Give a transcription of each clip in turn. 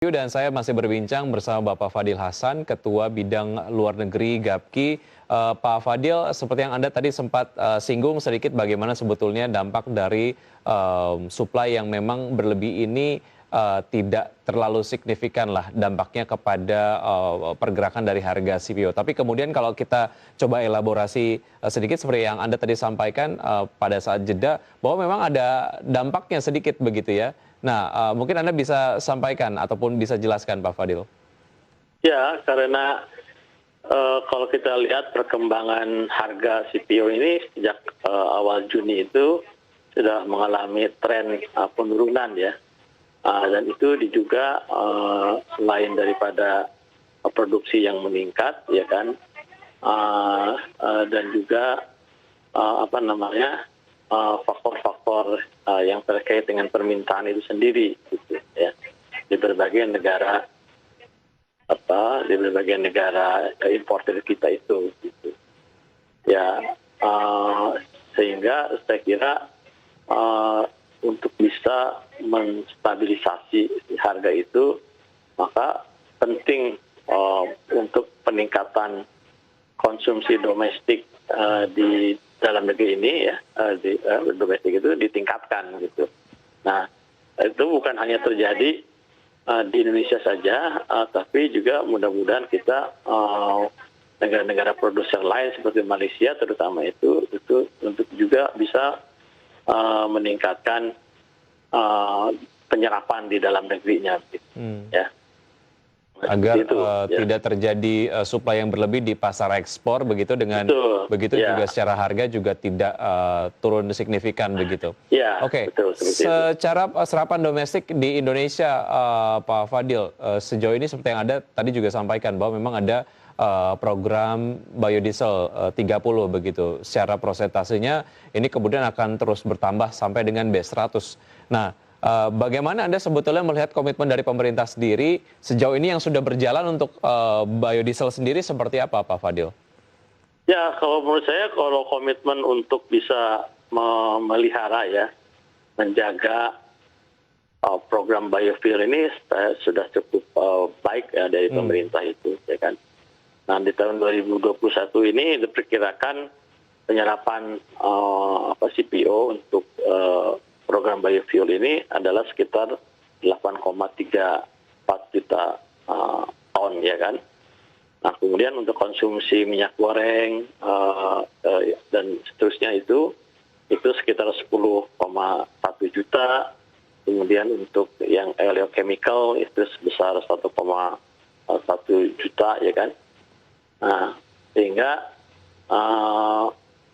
Dan saya masih berbincang bersama Bapak Fadil Hasan, Ketua Bidang Luar Negeri Gapki. Pak Fadil, seperti yang Anda tadi sempat singgung sedikit bagaimana sebetulnya dampak dari suplai yang memang berlebih ini tidak terlalu signifikan lah dampaknya kepada pergerakan dari harga CPO. Tapi kemudian kalau kita coba elaborasi sedikit seperti yang Anda tadi sampaikan pada saat jeda, bahwa memang ada dampaknya sedikit begitu ya. Nah, mungkin Anda bisa sampaikan ataupun bisa jelaskan Pak Fadil. Ya, karena kalau kita lihat perkembangan harga CPO ini sejak awal Juni itu sudah mengalami tren penurunan ya. Dan itu diduga selain daripada produksi yang meningkat ya kan, dan juga faktor-faktor yang terkait dengan permintaan itu sendiri gitu ya, di berbagai negara importer kita itu gitu ya, sehingga saya kira untuk bisa menstabilisasi harga itu maka penting untuk peningkatan konsumsi domestik di dalam negeri ini ya, domestik itu ditingkatkan gitu. Nah, itu bukan hanya terjadi di Indonesia saja, tapi juga mudah-mudahan kita negara-negara produser lain seperti Malaysia terutama itu untuk juga bisa meningkatkan penyerapan di dalam negerinya gitu. Ya. Agar tidak terjadi suplai yang berlebih di pasar ekspor begitu, dengan begitu ya. Juga secara harga juga tidak turun signifikan begitu. Ya, Oke. Betul, secara serapan domestik di Indonesia, Pak Fadil, sejauh ini seperti yang Anda tadi juga sampaikan bahwa memang ada program biodiesel 30 begitu. Secara prosentasenya ini kemudian akan terus bertambah sampai dengan B100. Nah, bagaimana Anda sebetulnya melihat komitmen dari pemerintah sendiri sejauh ini yang sudah berjalan untuk biodiesel sendiri seperti apa, Pak Fadil? Ya, kalau menurut saya kalau komitmen untuk bisa memelihara ya, menjaga program biofuel ini sudah cukup baik ya dari pemerintah itu, ya kan. Nah, di tahun 2021 ini diperkirakan penyerapan CPO untuk program biofuel ini adalah sekitar 8,34 juta ton ya kan. Nah, kemudian untuk konsumsi minyak goreng dan seterusnya itu sekitar 10,1 juta. Kemudian untuk yang oleochemical itu sebesar 1,1 juta ya kan. Nah, sehingga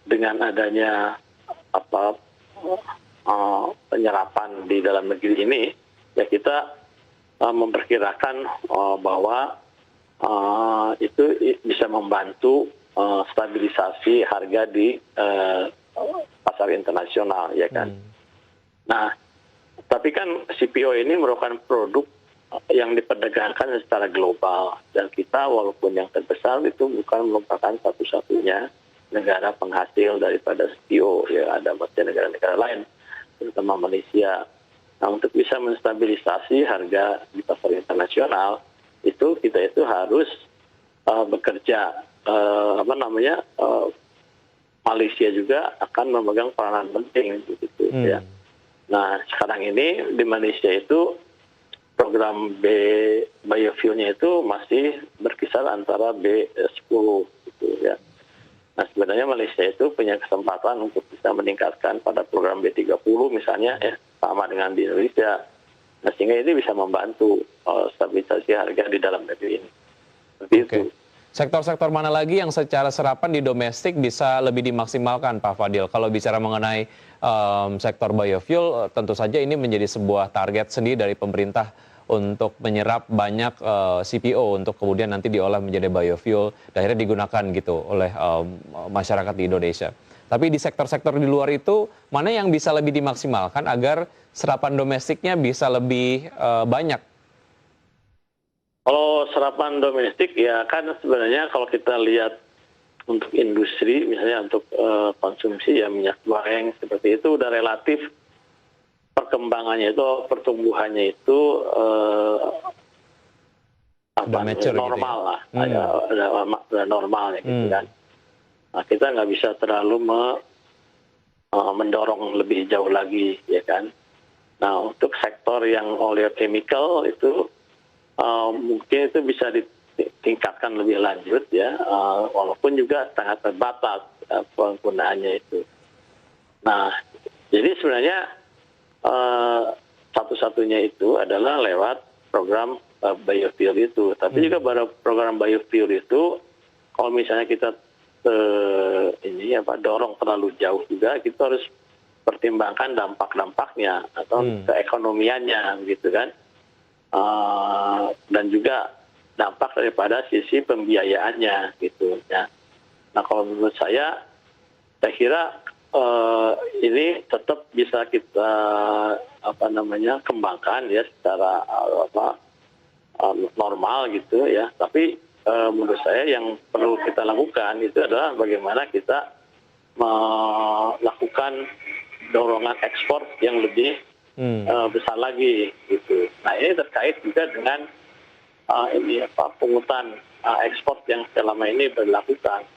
dengan adanya penyerapan di dalam negeri ini ya, kita memperkirakan bahwa itu bisa membantu stabilisasi harga di pasar internasional ya kan. Nah, tapi kan CPO ini merupakan produk yang diperdagangkan secara global, dan kita walaupun yang terbesar itu bukan merupakan satu-satunya negara penghasil daripada CPO ya, ada masih negara-negara lain terutama Malaysia. Nah, untuk bisa menstabilisasi harga di pasar internasional itu kita harus bekerja, Malaysia juga akan memegang peranan penting begitu ya. Nah, sekarang ini di Malaysia itu program biofuelnya itu masih berkisar antara B10 gitu ya. Nah, sebenarnya Malaysia itu punya kesempatan untuk bisa meningkatkan pada program B30 misalnya ya, sama dengan di Indonesia. Nah, sehingga ini bisa membantu stabilisasi harga di dalam negeri ini. Seperti itu. Sektor-sektor mana lagi yang secara serapan di domestik bisa lebih dimaksimalkan, Pak Fadil? Kalau bicara mengenai sektor biofuel, tentu saja ini menjadi sebuah target sendiri dari pemerintah untuk menyerap banyak CPO untuk kemudian nanti diolah menjadi biofuel dan akhirnya digunakan gitu oleh masyarakat di Indonesia. Tapi di sektor-sektor di luar itu, mana yang bisa lebih dimaksimalkan agar serapan domestiknya bisa lebih banyak? Kalau serapan domestik ya kan sebenarnya kalau kita lihat untuk industri misalnya untuk konsumsi ya minyak goreng seperti itu udah relatif perkembangannya itu, pertumbuhannya itu Udah mature gitu ya? normal lah, udah normalnya gitu kan. Nah, kita nggak bisa terlalu mendorong lebih jauh lagi, ya kan. Nah, untuk sektor yang oleochemical itu mungkin itu bisa ditingkatkan lebih lanjut ya, walaupun juga sangat terbatas penggunaannya itu. Nah, jadi sebenarnya satu-satunya itu adalah lewat program biofuel itu. Tapi juga program biofuel itu, kalau misalnya kita dorong terlalu jauh juga, kita harus pertimbangkan dampak-dampaknya atau keekonomiannya gitu kan, dan juga dampak daripada sisi pembiayaannya gitu ya. Nah, kalau menurut saya kira ini tetap bisa kita kembangkan ya secara normal gitu ya. Tapi menurut saya yang perlu kita lakukan itu adalah bagaimana kita melakukan dorongan ekspor yang lebih besar lagi gitu. Nah, ini terkait juga dengan pungutan ekspor yang selama ini dilakukan.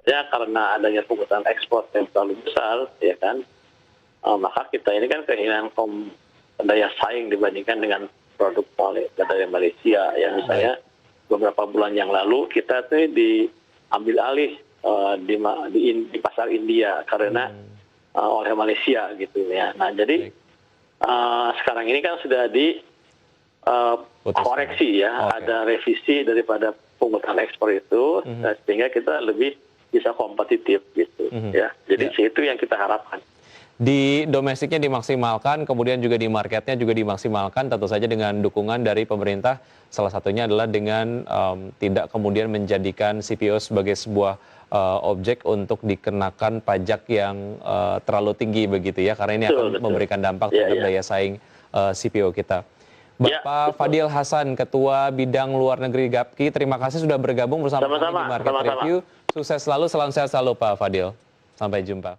Ya, karena adanya pungutan ekspor yang terlalu besar, ya kan, maka kita ini kan kehilangan daya saing dibandingkan dengan produk dari Malaysia. Ya, misalnya beberapa bulan yang lalu kita tuh diambil alih di pasar India karena oleh Malaysia gitu ya. Nah, jadi sekarang ini kan sudah koreksi ya, ada revisi daripada pungutan ekspor itu, sehingga kita lebih bisa kompetitif gitu ya. Jadi itu yang kita harapkan. Di domestiknya dimaksimalkan, kemudian juga di marketnya juga dimaksimalkan, tentu saja dengan dukungan dari pemerintah. Salah satunya adalah dengan tidak kemudian menjadikan CPO sebagai sebuah objek untuk dikenakan pajak yang terlalu tinggi begitu ya, karena ini akan memberikan dampak terhadap daya saing CPO kita. Bapak Fadil Hasan, Ketua Bidang Luar Negeri GAPKI, terima kasih sudah bergabung bersama kami di Market Review. Sukses selalu, salam sehat selalu Pak Fadil. Sampai jumpa.